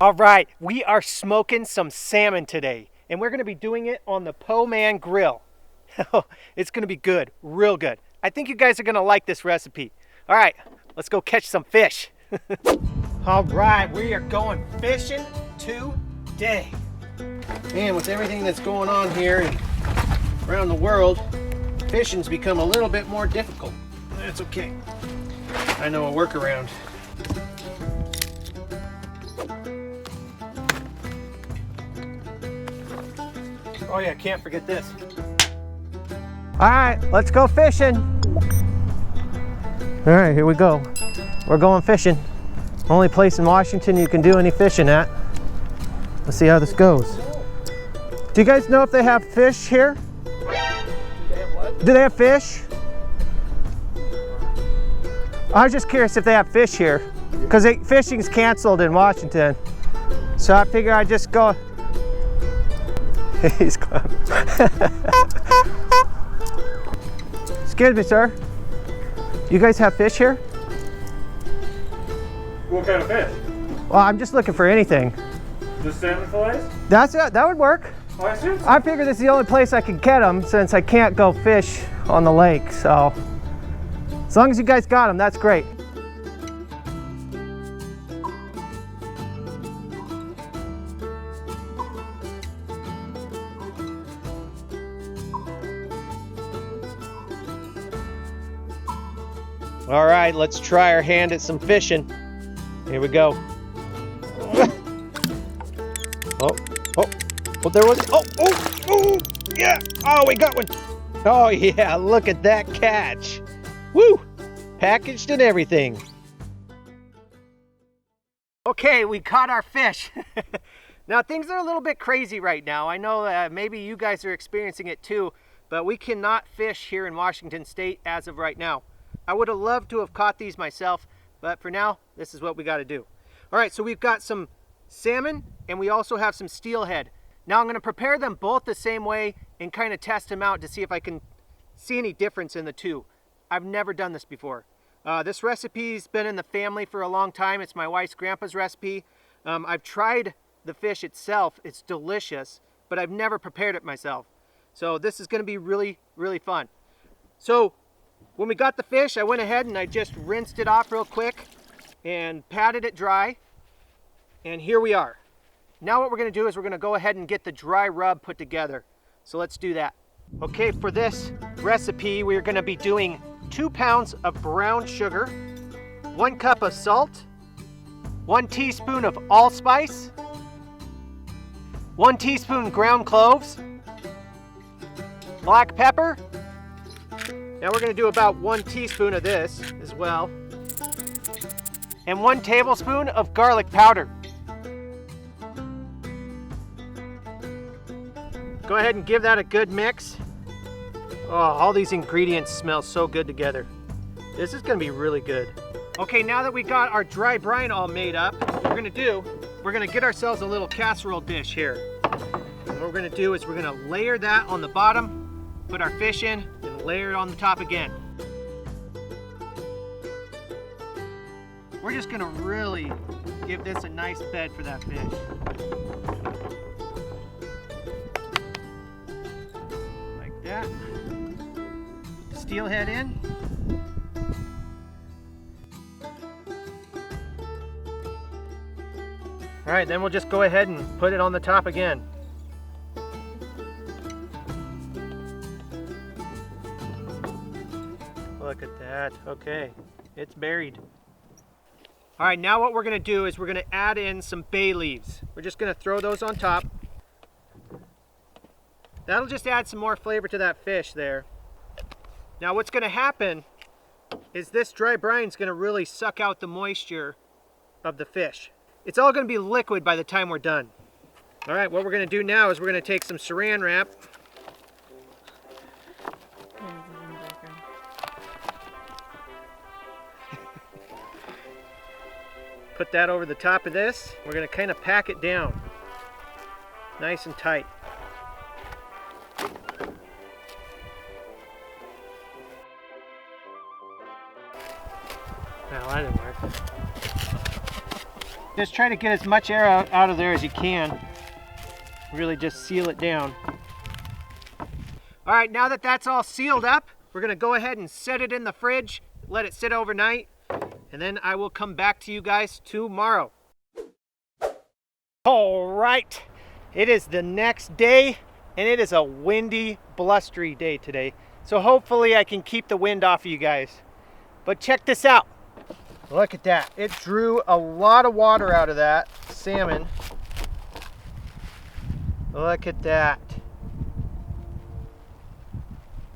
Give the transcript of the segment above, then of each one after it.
All right, we are smoking some salmon today, and we're gonna be doing it on the Po Man grill. It's gonna be good, real good. I think you guys are gonna like this recipe. All right, let's go catch some fish. All right, we are going fishing today. And with everything that's going on here and around the world, fishing's become a little bit more difficult. That's okay. I know a workaround. Oh yeah, can't forget this. All right, let's go fishing. All right, here we go. We're going fishing. Only place in Washington you can do any fishing at. Let's see how this goes. Do you guys know if they have fish here? Do they have what? Do they have fish? I was just curious if they have fish here, because fishing's canceled in Washington. So I figure I'd just go. He's gone. Excuse me, sir. You guys have fish here? What kind of fish? Well, I'm just looking for anything. Just salmon fillets? That would work. Oh, I assume so. I figure this is the only place I can get them since I can't go fish on the lake. So as long as you guys got them, that's great. All right, let's try our hand at some fishing. Here we go. Oh, there was, oh, yeah. Oh, we got one. Oh yeah, look at that catch. Woo, packaged and everything. Okay, we caught our fish. Now things are a little bit crazy right now. I know maybe you guys are experiencing it too, but we cannot fish here in Washington State as of right now. I would have loved to have caught these myself, but for now, this is what we got to do. All right, so we've got some salmon and we also have some steelhead. Now I'm going to prepare them both the same way and kind of test them out to see if I can see any difference in the two. I've never done this before. This recipe's been in the family for a long time. It's my wife's grandpa's recipe. I've tried the fish itself. It's delicious, but I've never prepared it myself. So this is going to be really, really fun. So when we got the fish, I went ahead and I just rinsed it off real quick and patted it dry. And here we are. Now what we're going to do is we're going to go ahead and get the dry rub put together. So let's do that. Okay, for this recipe, we're going to be doing 2 pounds of brown sugar, 1 cup of salt, 1 teaspoon of allspice, 1 teaspoon ground cloves, black pepper. Now we're going to do about 1 teaspoon of this as well, and 1 tablespoon of garlic powder. Go ahead and give that a good mix. Oh, all these ingredients smell so good together. This is going to be really good. Okay, now that we got our dry brine all made up, what we're going to do, we're going to get ourselves a little casserole dish here. And what we're going to do is we're going to layer that on the bottom, put our fish in, and layer it on the top again. We're just going to really give this a nice bed for that fish. That. Steelhead in. All right, then we'll just go ahead and put it on the top again. Look at that. Okay, it's buried. All right, now what we're gonna do is we're gonna add in some bay leaves. We're just gonna throw those on top. That'll just add some more flavor to that fish there. Now what's going to happen is this dry brine is going to really suck out the moisture of the fish. It's all going to be liquid by the time we're done. All right, what we're going to do now is we're going to take some saran wrap. Put that over the top of this. We're going to kind of pack it down nice and tight. Well, that didn't work. Just try to get as much air out of there as you can. Really just seal it down. All right, now that that's all sealed up, we're gonna go ahead and set it in the fridge, let it sit overnight, and then I will come back to you guys tomorrow. All right, it is the next day, and it is a windy, blustery day today. So hopefully I can keep the wind off of you guys. But check this out. Look at that. It drew a lot of water out of that salmon. Look at that.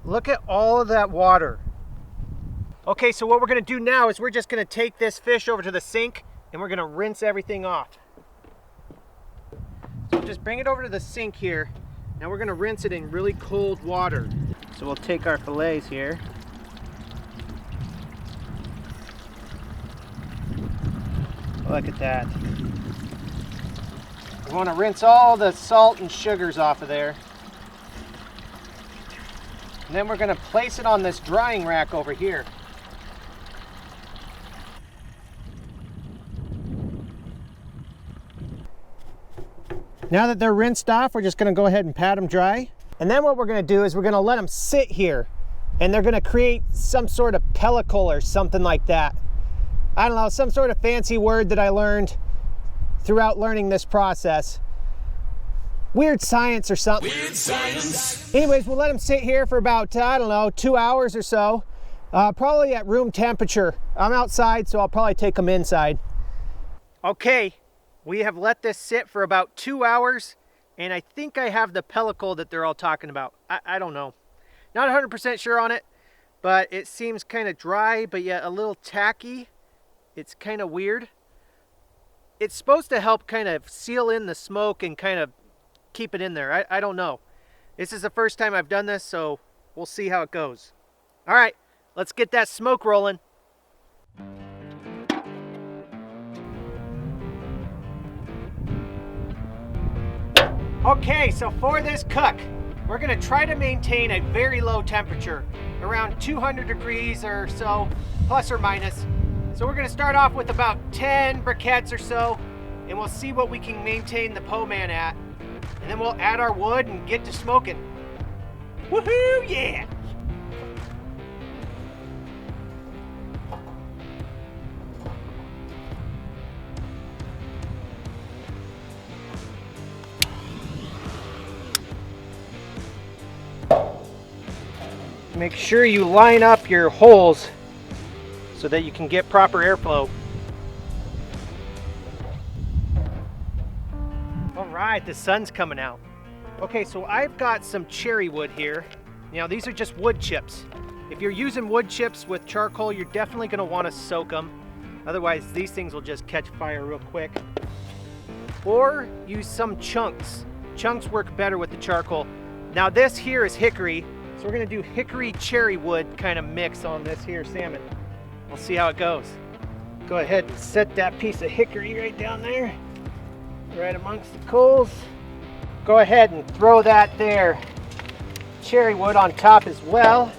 Look at all of that water. Okay, so what we're gonna do now is we're just gonna take this fish over to the sink and we're gonna rinse everything off. So just bring it over to the sink here. Now we're gonna rinse it in really cold water. So we'll take our fillets here. Look at that. We wanna rinse all the salt and sugars off of there. And then we're gonna place it on this drying rack over here. Now that they're rinsed off, we're just gonna go ahead and pat them dry. And then what we're gonna do is we're gonna let them sit here and they're gonna create some sort of pellicle or something like that. I don't know, some sort of fancy word that I learned throughout learning this process. Weird science or something. Weird science. Anyways, we'll let them sit here for about, I don't know, 2 hours or so. Probably at room temperature. I'm outside, so I'll probably take them inside. Okay, we have let this sit for about 2 hours, and I think I have the pellicle that they're all talking about. I don't know. Not 100% sure on it, but it seems kind of dry, but yet a little tacky. It's kind of weird. It's supposed to help kind of seal in the smoke and kind of keep it in there. I don't know. This is the first time I've done this, so we'll see how it goes. All right, let's get that smoke rolling. Okay, so for this cook, we're gonna try to maintain a very low temperature, around 200 degrees or so, plus or minus. So we're gonna start off with about 10 briquettes or so, and we'll see what we can maintain the po man at. And then we'll add our wood and get to smoking. Woohoo, yeah! Make sure you line up your holes so that you can get proper airflow. All right, the sun's coming out. Okay, so I've got some cherry wood here. Now these are just wood chips. If you're using wood chips with charcoal, you're definitely gonna wanna soak them. Otherwise, these things will just catch fire real quick. Or use some chunks. Chunks work better with the charcoal. Now this here is hickory, so we're gonna do hickory cherry wood kind of mix on this here salmon. We'll see how it goes. Go ahead and set that piece of hickory right down there, right amongst the coals. Go ahead and throw that there cherry wood on top as well.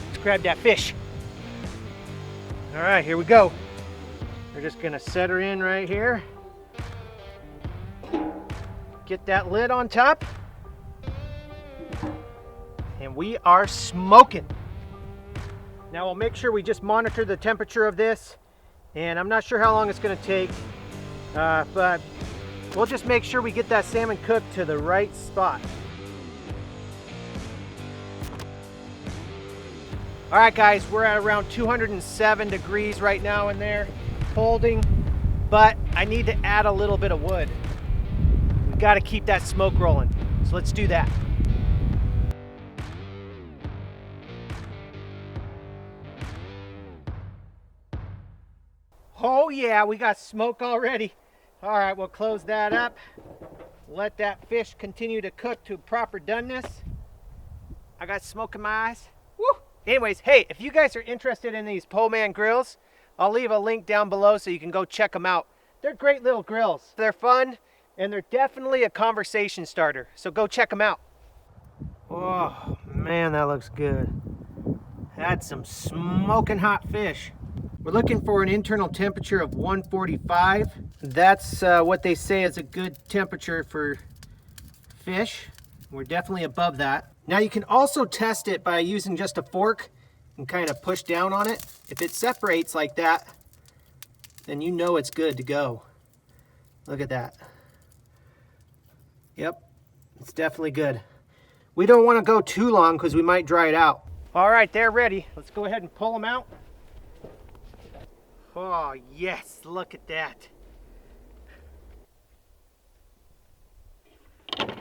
Let's grab that fish. All right, here we go. We're just gonna set her in right here. Get that lid on top. And we are smoking. Now we'll make sure we just monitor the temperature of this, and I'm not sure how long it's gonna take, but we'll just make sure we get that salmon cooked to the right spot. All right guys, we're at around 207 degrees right now in there, holding, but I need to add a little bit of wood. We've gotta keep that smoke rolling, so let's do that. Oh yeah, we got smoke already. All right, we'll close that up. Let that fish continue to cook to proper doneness. I got smoke in my eyes. Woo! Anyways, hey, if you guys are interested in these po man grills, I'll leave a link down below so you can go check them out. They're great little grills. They're fun, and they're definitely a conversation starter. So go check them out. Oh man, that looks good. That's some smoking hot fish. We're looking for an internal temperature of 145. That's what they say is a good temperature for fish. We're definitely above that. Now you can also test it by using just a fork and kind of push down on it. If it separates like that, then you know it's good to go. Look at that. Yep, it's definitely good. We don't want to go too long because we might dry it out. All right, they're ready. Let's go ahead and pull them out. Oh yes, look at that.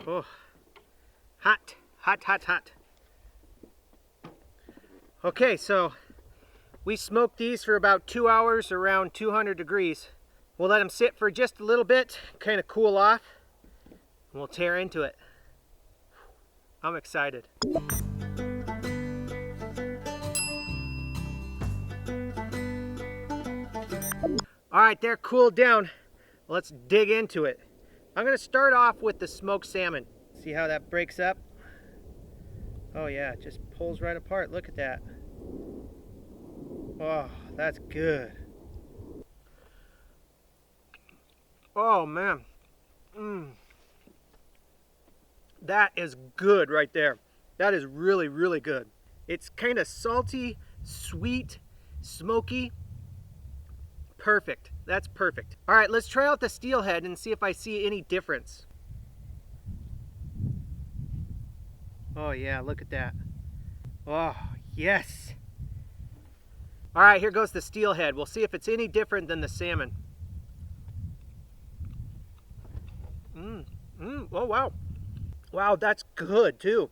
Oh, hot, hot, hot, hot. Okay, so we smoked these for about 2 hours around 200 degrees. We'll let them sit for just a little bit, kind of cool off, and we'll tear into it. I'm excited. All right, they're cooled down. Let's dig into it. I'm gonna start off with the smoked salmon. See how that breaks up? Oh yeah, it just pulls right apart. Look at that. Oh, that's good. Oh man. That is good right there. That is really, really good. It's kind of salty, sweet, smoky. Perfect. That's perfect. All right, let's try out the steelhead and see if I see any difference. Oh yeah, look at that. Oh, yes. All right, here goes the steelhead. We'll see if it's any different than the salmon. Oh wow. Wow, that's good too.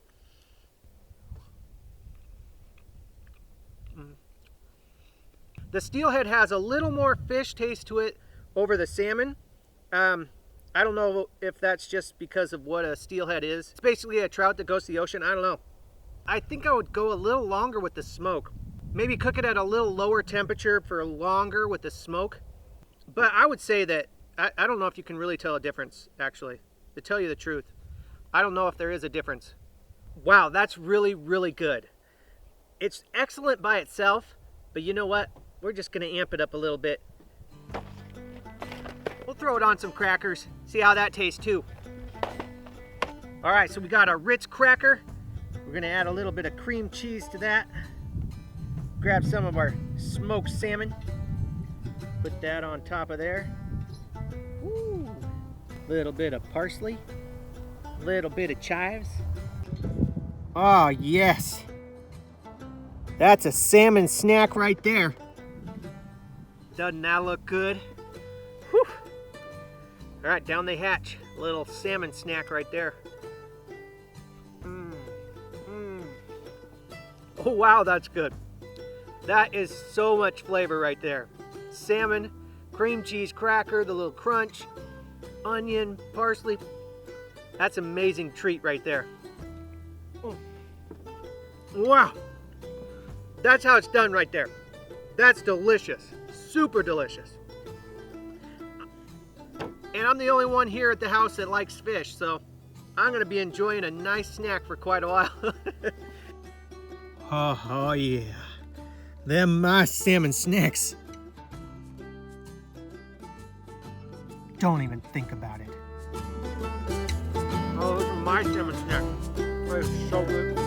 The steelhead has a little more fish taste to it over the salmon. I don't know if that's just because of what a steelhead is. It's basically a trout that goes to the ocean. I don't know. I think I would go a little longer with the smoke. Maybe cook it at a little lower temperature for longer with the smoke. But I would say that, I don't know if you can really tell a difference, actually. To tell you the truth, I don't know if there is a difference. Wow, that's really, really good. It's excellent by itself, but you know what? We're just gonna amp it up a little bit. We'll throw it on some crackers, see how that tastes too. All right, so we got our Ritz cracker. We're gonna add a little bit of cream cheese to that. Grab some of our smoked salmon. Put that on top of there. Woo. Little bit of parsley. Little bit of chives. Oh yes. That's a salmon snack right there. Doesn't that look good? Whew. All right, down they hatch. Little salmon snack right there. Oh wow, that's good. That is so much flavor right there. Salmon, cream cheese cracker, the little crunch, onion, parsley. That's an amazing treat right there. Wow. That's how it's done right there. That's delicious. Super delicious. And I'm the only one here at the house that likes fish, so I'm gonna be enjoying a nice snack for quite a while. Oh yeah. Them my salmon snacks. Don't even think about it. Oh, those are my salmon snacks. They're so good.